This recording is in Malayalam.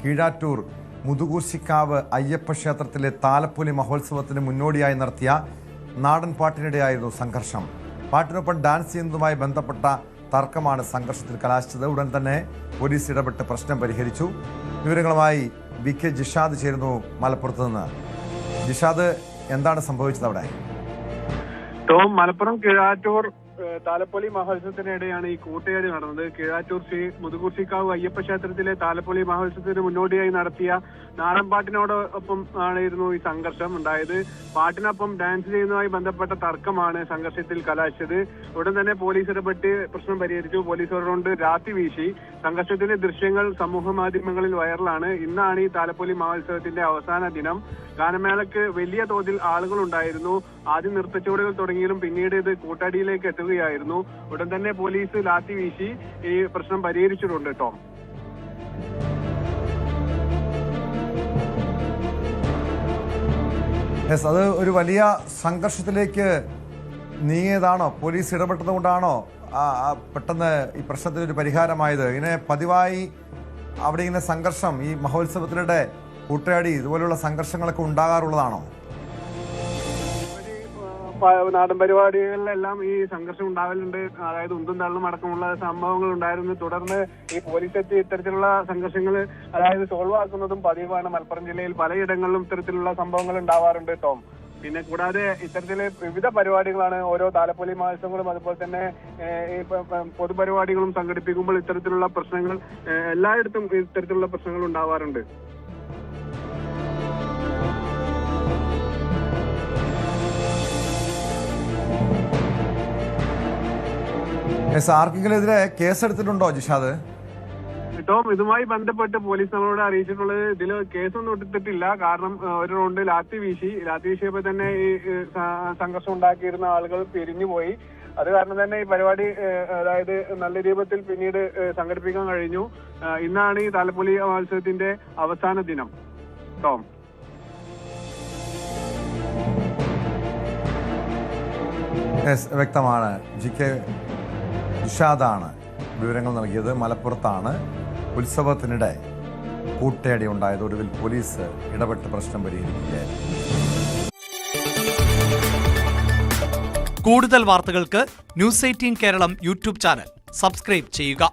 കീഴാറ്റൂർ മുതുകൂർശിക്കാവ് അയ്യപ്പ ക്ഷേത്രത്തിലെ താലപ്പൊലി മഹോത്സവത്തിന് മുന്നോടിയായി നടത്തിയ നാടൻ പാട്ടിനിടെയായിരുന്നു സംഘർഷം. പാട്ടിനൊപ്പം ഡാൻസ് ചെയ്യുന്നതുമായി ബന്ധപ്പെട്ട തർക്കമാണ് സംഘർഷത്തിൽ കലാശിച്ചത്. ഉടൻ തന്നെ പോലീസ് ഇടപെട്ട് പ്രശ്നം പരിഹരിച്ചു. വിവരങ്ങളുമായി VK ജിഷാദ് ചേരുന്നു മലപ്പുറത്ത് നിന്ന്. ജിഷാദ്, എന്താണ് സംഭവിച്ചത് അവിടെ? ടോം, മലപ്പുറം കീഴാറ്റൂർ താലപ്പൊലി മഹോത്സവത്തിനിടെയാണ് ഈ കൂട്ടയടി നടന്നത്. കീഴാറ്റൂർ ശ്രീ മുതുകുർശിക്കാവ് അയ്യപ്പ ക്ഷേത്രത്തിലെ താലപ്പൊലി മഹോത്സവത്തിന് മുന്നോടിയായി നടത്തിയ നാടൻ പാട്ടിനോടൊപ്പം ആയിരുന്നു ഈ സംഘർഷം ഉണ്ടായത്. പാട്ടിനൊപ്പം ഡാൻസ് ചെയ്യുന്നതുമായി ബന്ധപ്പെട്ട തർക്കമാണ് സംഘർഷത്തിൽ കലാശിച്ചത്. ഉടൻ തന്നെ പോലീസ് ഇടപെട്ട് പ്രശ്നം പരിഹരിച്ചു. പോലീസുകാരോട് രാത്രി വീശി. സംഘർഷത്തിന്റെ ദൃശ്യങ്ങൾ സമൂഹ മാധ്യമങ്ങളിൽ വൈറലാണ്. ഇന്നാണ് ഈ താലപ്പൊലി മഹോത്സവത്തിന്റെ അവസാന ദിനം. ഗാനമേളയ്ക്ക് വലിയ തോതിൽ ആളുകൾ ഉണ്ടായിരുന്നു. ആദ്യം നൃത്തച്ചുവടുകൾ തുടങ്ങിയാലും പിന്നീട് ഇത് കൂട്ടടിയിലേക്ക് എത്തുകയായിരുന്നു. ഉടൻ തന്നെ പോലീസ് ലാത്തി വീശി ഈ പ്രശ്നം പരിഹരിച്ചിട്ടുണ്ട്. ടോം, അത് ഒരു വലിയ സംഘർഷത്തിലേക്ക് നീങ്ങിയതാണോ? പോലീസ് ഇടപെട്ടത് കൊണ്ടാണോ പെട്ടെന്ന് ഈ പ്രശ്നത്തിനൊരു പരിഹാരമായത്? ഇങ്ങനെ പതിവായി അവിടെ ഇങ്ങനെ സംഘർഷം, ഈ മഹോത്സവത്തിനിടെ കൂട്ടയാടി ഇതുപോലുള്ള സംഘർഷങ്ങളൊക്കെ ഉണ്ടാകാറുള്ളതാണോ? നാടൻ പരിപാടികളിലെല്ലാം ഈ സംഘർഷം ഉണ്ടാവലുണ്ട്. അതായത് ഉന്തും തള്ളും അടക്കമുള്ള സംഭവങ്ങൾ ഉണ്ടായിരുന്നു. തുടർന്ന് ഈ പോലീസ് എത്തി ഇത്തരത്തിലുള്ള സംഘർഷങ്ങൾ സോൾവ് ആക്കുന്നതും പതിവാണ്. മലപ്പുറം ജില്ലയിൽ പലയിടങ്ങളിലും ഇത്തരത്തിലുള്ള സംഭവങ്ങൾ ഉണ്ടാവാറുണ്ട്. ടോം, പിന്നെ കൂടാതെ ഇത്തരത്തിലെ വിവിധ പരിപാടികളാണ് ഓരോ താലപ്പൊലി മഹോത്സവങ്ങളും അതുപോലെ തന്നെ പൊതുപരിപാടികളും സംഘടിപ്പിക്കുമ്പോൾ ഇത്തരത്തിലുള്ള പ്രശ്നങ്ങൾ എല്ലായിടത്തും ഇത്തരത്തിലുള്ള പ്രശ്നങ്ങൾ ഉണ്ടാവാറുണ്ട്. ആർക്കെങ്കിലെതിരെ കേസെടുത്തിട്ടുണ്ടോ ജിഷാദ്? ടോം, ഇതുമായി ബന്ധപ്പെട്ട് പോലീസ് നമ്മളോട് അറിയിച്ചിട്ടുള്ളത് ഇതിൽ കേസൊന്നും എടുത്തിട്ടില്ല. കാരണം ഒരു റൗണ്ട് ലാത്തി വീശിയപ്പോൾ തന്നെ ഈ സംഘർഷം ഉണ്ടാക്കിയിരുന്ന ആളുകൾ പിരിഞ്ഞുപോയി. അത് കാരണം തന്നെ ഈ പരിപാടി അതായത് നല്ല രൂപത്തിൽ പിന്നീട് സംഘടിപ്പിക്കാൻ കഴിഞ്ഞു. ഇന്നാണ് ഈ താലപ്പൊലി മത്സരത്തിന്റെ അവസാന ദിനം. ടോം, വ്യക്തമാണ്. ജിഷാദാണ് വിവരങ്ങൾ നൽകിയത്. മലപ്പുറത്താണ് ഉത്സവത്തിനിടെ കൂട്ടയടി ഉണ്ടായത്. ഒടുവിൽ പോലീസ് ഇടപെട്ട് പ്രശ്നം പരിഹരിക്കുകയായിരുന്നു. കൂടുതൽ വാർത്തകൾക്ക് news 18 Keralam YouTube channel subscribe ചെയ്യുക.